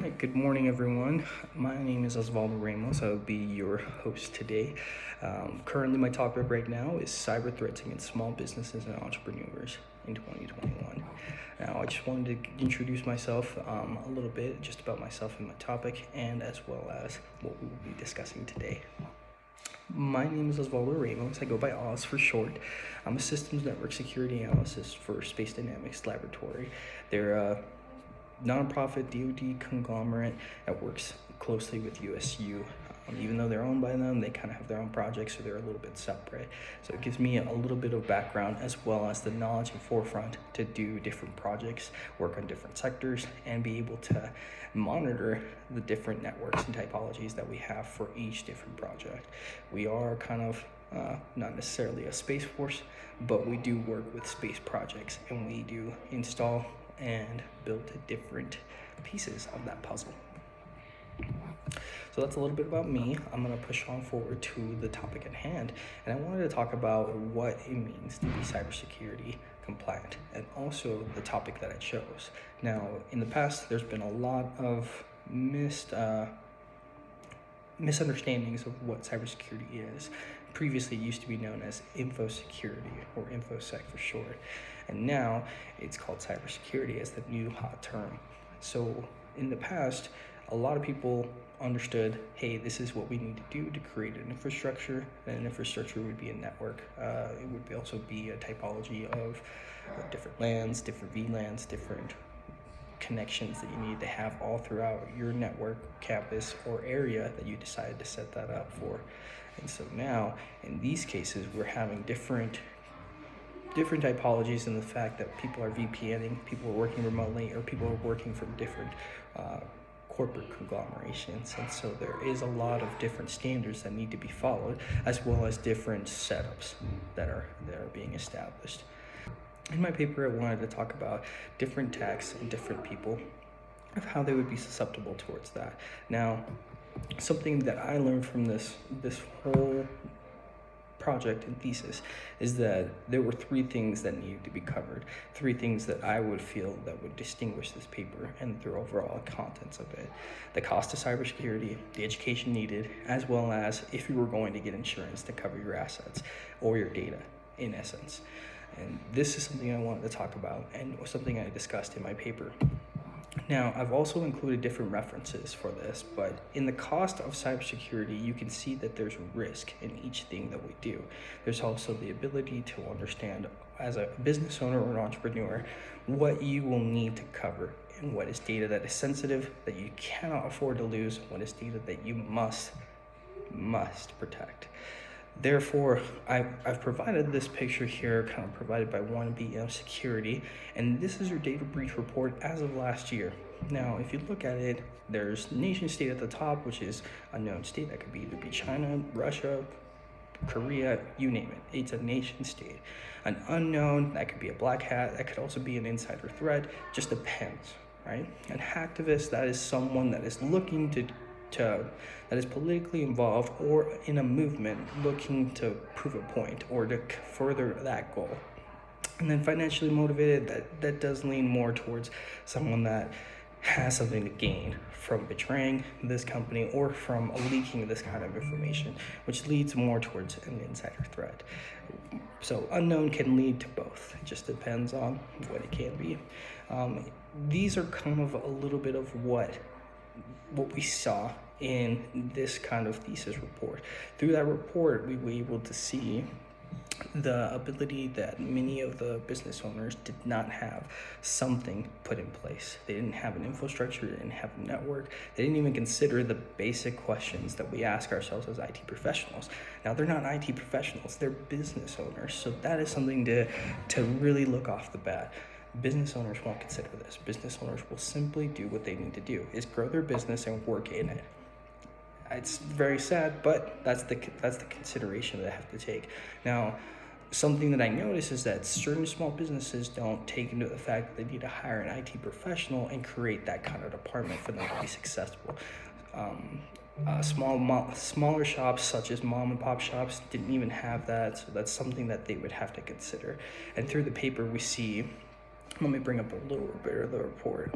right, good morning, everyone. My name is Osvaldo Ramos. I'll be your host today. Currently, my topic right now is cyber threats against small businesses and entrepreneurs in 2021. Now, I just wanted to introduce myself a little bit, just about myself and my topic, and as well as what we will be discussing today. My name is Osvaldo Ramos. I go by Oz for short. I'm a systems network security analyst for Space Dynamics Laboratory. They're a nonprofit DoD conglomerate that works closely with USU. Even though they're owned by them, they kind of have their own projects, so they're a little bit separate. So it gives me a little bit of background as well as the knowledge and forefront to do different projects, work on different sectors, and be able to monitor the different networks and typologies that we have for each different project. We are kind of not necessarily a space force, but we do work with space projects, and we do install and build different pieces of that puzzle. So that's a little bit about me. I'm going to push on forward to the topic at hand, and I wanted to talk about what it means to be cybersecurity compliant, and also the topic that I chose. Now, in the past, there's been a lot of misunderstandings of what cybersecurity is. Previously, it used to be known as info security, or infosec for short, and now it's called cybersecurity as the new hot term. So in the past, a lot of people understood, hey, this is what we need to do to create an infrastructure, and an infrastructure would be a network. It would also be a typology of different LANs, different VLANs, different connections that you need to have all throughout your network, campus, or area that you decided to set that up for. And so now, in these cases, we're having different typologies in the fact that people are VPNing, people are working remotely, or people are working from different corporate conglomerations. And so there is a lot of different standards that need to be followed, as well as different setups that are being established. In my paper, I wanted to talk about different attacks and different people, of how they would be susceptible towards that. Now, something that I learned from this whole project and thesis is that there were three things that needed to be covered, three things that I would feel that would distinguish this paper and the overall contents of it: the cost of cybersecurity, the education needed, as well as if you were going to get insurance to cover your assets or your data, in essence. And this is something I wanted to talk about, and something I discussed in my paper. Now, I've also included different references for this, but in the cost of cybersecurity, you can see that there's risk in each thing that we do. There's also the ability to understand, as a business owner or an entrepreneur, what you will need to cover, and what is data that is sensitive, that you cannot afford to lose, what is data that you must protect. Therefore, I've provided this picture here, kind of provided by 1BM Security, and this is your data breach report as of last year. Now, if you look at it, there's nation state at the top, which is unknown state. That could either be China, Russia, Korea, you name it. It's a nation state. An unknown, that could be a black hat, that could also be an insider threat, just depends, right? An hacktivist, that is someone that is looking that is politically involved or in a movement looking to prove a point or to further that goal. And then financially motivated, that does lean more towards someone that has something to gain from betraying this company or from leaking this kind of information, which leads more towards an insider threat. So unknown can lead to both. It just depends on what it can be. These are kind of a little bit of what we saw in this kind of thesis report. Through that report, we were able to see the ability that many of the business owners did not have something put in place. They didn't have an infrastructure, they didn't have a network, they didn't even consider the basic questions that we ask ourselves as IT professionals. Now, they're not IT professionals, they're business owners, so that is something to really look off the bat. Business owners won't consider this. Business owners will simply do what they need to do, is grow their business and work in it. It's very sad, but that's the consideration that I have to take. Now, something that I notice is that certain small businesses don't take into the fact that they need to hire an IT professional and create that kind of department for them to be successful. Smaller shops such as mom and pop shops didn't even have that, so that's something that they would have to consider. And through the paper, we see, let me bring up a little bit of the report.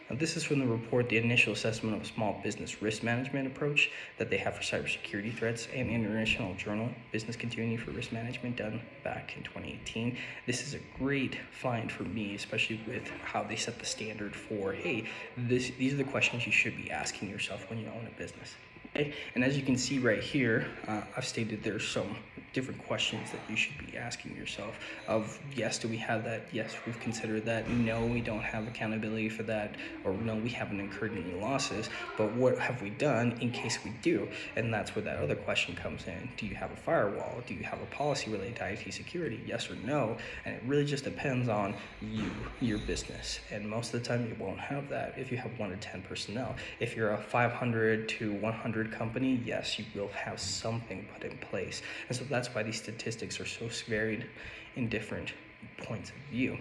Now, this is from the report, The Initial Assessment of Small Business Risk Management Approach that they have for cybersecurity threats, and International Journal, Business Continuity for Risk Management, done back in 2018. This is a great find for me, especially with how they set the standard for, hey, these are the questions you should be asking yourself when you own a business. Okay? And as you can see right here, I've stated there's some different questions that you should be asking yourself of, yes, do we have that? Yes, we've considered that. No, we don't have accountability for that. Or no, we haven't incurred any losses, but what have we done in case we do? And that's where that other question comes in. Do you have a firewall? Do you have a policy related to IT security? Yes or no? And it really just depends on you, your business. And most of the time you won't have that if you have 1 to 10 personnel. If you're a 500 to 100 company, yes, you will have something put in place. And so that's why these statistics are so varied in different points of view,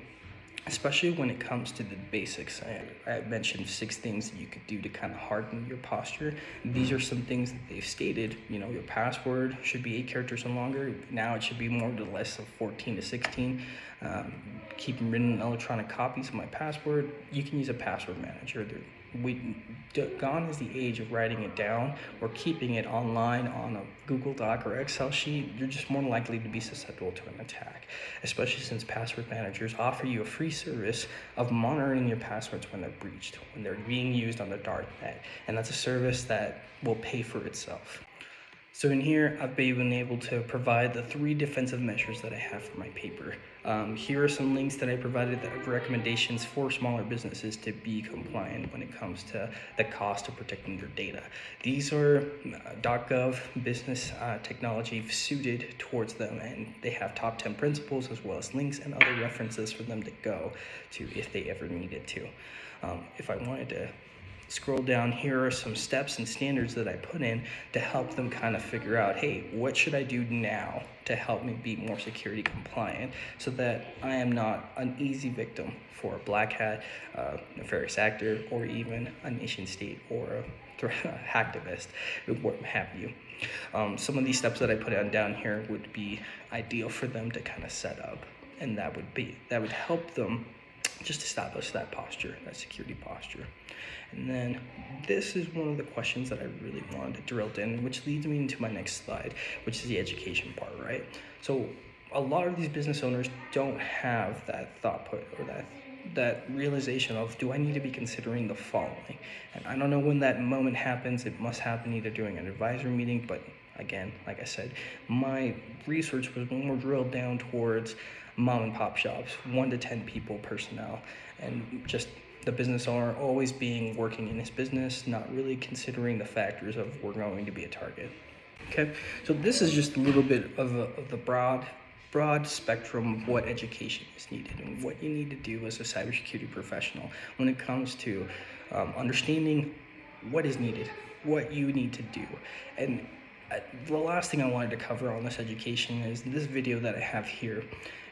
especially when it comes to the basics. I mentioned 6 things that you could do to kind of harden your posture. These are some things that they've stated. Your password should be 8 characters and longer. Now it should be more to less of 14 to 16. Keep written electronic copies of my password. You can use a password manager. Gone is the age of writing it down or keeping it online on a Google Doc or Excel sheet. You're just more likely to be susceptible to an attack, especially since password managers offer you a free service of monitoring your passwords when they're breached, when they're being used on the dark net. And that's a service that will pay for itself. So in here, I've been able to provide the 3 defensive measures that I have for my paper. Here are some links that I provided that have recommendations for smaller businesses to be compliant when it comes to the cost of protecting their data. These are .gov business technology suited towards them, and they have top 10 principles as well as links and other references for them to go to if they ever needed to. If I wanted to scroll down, here are some steps and standards that I put in to help them kind of figure out, hey, what should I do now to help me be more security compliant so that I am not an easy victim for a black hat, nefarious actor, or even a nation state or a hacktivist, what have you. Some of these steps that I put down here would be ideal for them to kind of set up, and that would help them just establish that posture, that security posture. And then this is one of the questions that I really wanted to drill in, which leads me into my next slide, which is the education part, right? So a lot of these business owners don't have that thought put or that realization of, do I need to be considering the following? And I don't know when that moment happens. It must happen either during an advisory meeting, but again, like I said, my research was more drilled down towards mom and pop shops, 1 to 10 people personnel, and just the business owner always working in his business, not really considering the factors of we're going to be a target. Okay, so this is just a little bit of the broad spectrum of what education is needed and what you need to do as a cybersecurity professional when it comes to understanding what is needed, what you need to do. And the last thing I wanted to cover on this education is this video that I have here.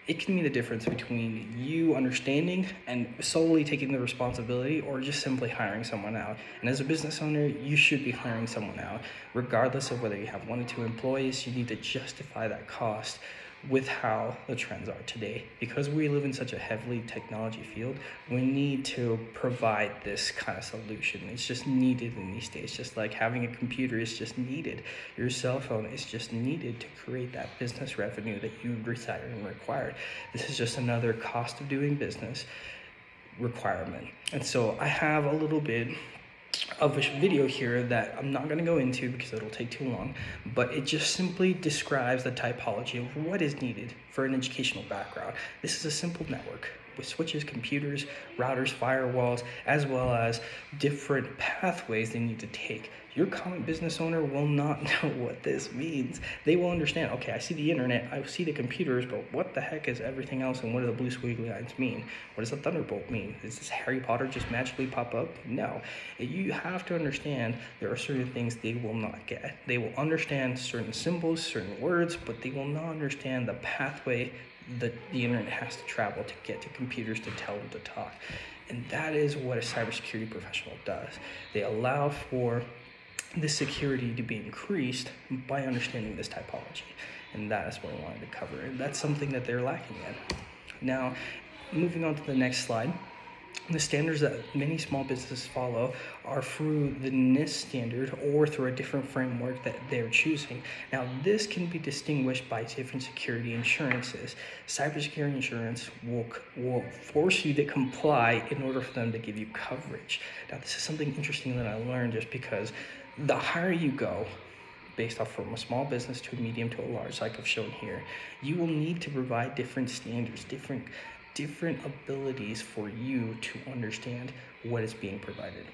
It can mean the difference between you understanding and solely taking the responsibility or just simply hiring someone out. And as a business owner, you should be hiring someone out. Regardless of whether you have 1 or 2 employees, you need to justify that cost with how the trends are today. Because we live in such a heavily technology field, we need to provide this kind of solution. It's just needed in these days. Just like having a computer is just needed. Your cell phone is just needed to create that business revenue that you desire and require. This is just another cost of doing business requirement. And so I have a little bit of a video here that I'm not going to go into because it'll take too long, but it just simply describes the typology of what is needed for an educational background. This is a simple network with switches, computers, routers, firewalls, as well as different pathways they need to take. Your common business owner will not know what this means. They will understand, okay, I see the internet, I see the computers, but what the heck is everything else, and what do the blue squiggly lines mean? What does a thunderbolt mean? Does this Harry Potter just magically pop up? No. You have to understand there are certain things they will not get. They will understand certain symbols, certain words, but they will not understand the pathway that the internet has to travel to get to computers to tell them to talk. And that is what a cybersecurity professional does. They allow for the security to be increased by understanding this typology. And that is what I wanted to cover. And that's something that they're lacking in. Now, moving on to the next slide. The standards that many small businesses follow are through the NIST standard or through a different framework that they're choosing. Now, this can be distinguished by different security insurances. Cybersecurity insurance will force you to comply in order for them to give you coverage. Now, this is something interesting that I learned just because the higher you go, based off from a small business to a medium to a large, like I've shown here, you will need to provide different standards, different abilities for you to understand what is being provided.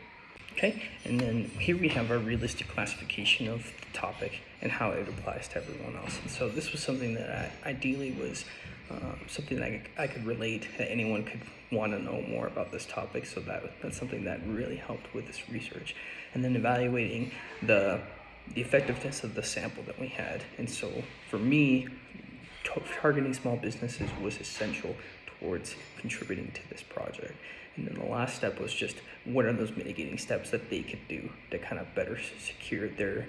Okay, and then here we have our realistic classification of the topic and how it applies to everyone else. And so this was something that ideally was something that I could relate, that anyone could want to know more about this topic. So that's something that really helped with this research. And then evaluating the effectiveness of the sample that we had. And so for me, targeting small businesses was essential towards contributing to this project. And then the last step was just what are those mitigating steps that they could do to kind of better secure their.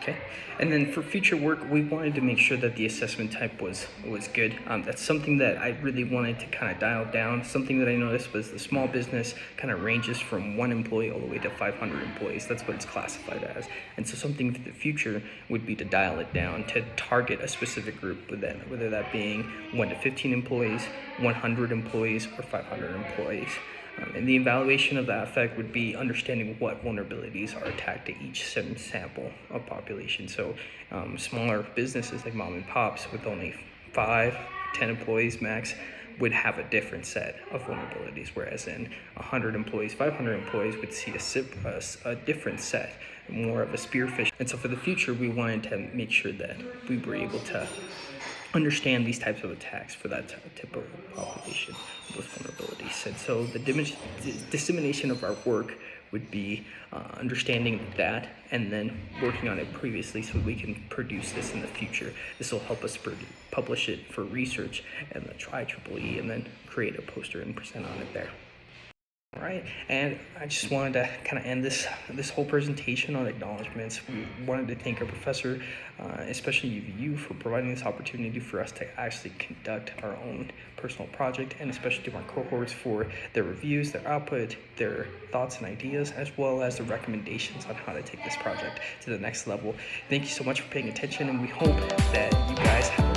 Okay, and then for future work, we wanted to make sure that the assessment type was good. That's something that I really wanted to kind of dial down. Something that I noticed was the small business kind of ranges from 1 employee all the way to 500 employees. That's what it's classified as. And so something for the future would be to dial it down to target a specific group with that, whether that being 1 to 15 employees, 100 employees, or 500 employees. And the evaluation of that effect would be understanding what vulnerabilities are attacked to each sample of population. So smaller businesses like mom and pops with only 5, 10 employees max would have a different set of vulnerabilities, whereas in 100 employees, 500 employees would see a different set, more of a spearfish. And so for the future, we wanted to make sure that we were able to understand these types of attacks for that typical population, those vulnerabilities. And so the dissemination of our work would be understanding that and then working on it previously so we can produce this in the future. This will help us publish it for research and the IEEE and then create a poster and present on it there. All right, and I just wanted to kind of end this whole presentation on acknowledgments. We wanted to thank our professor, especially you, for providing this opportunity for us to actually conduct our own personal project, and especially to our cohorts for their reviews, their output, their thoughts and ideas, as well as the recommendations on how to take this project to the next level. Thank you so much for paying attention, and we hope that you guys have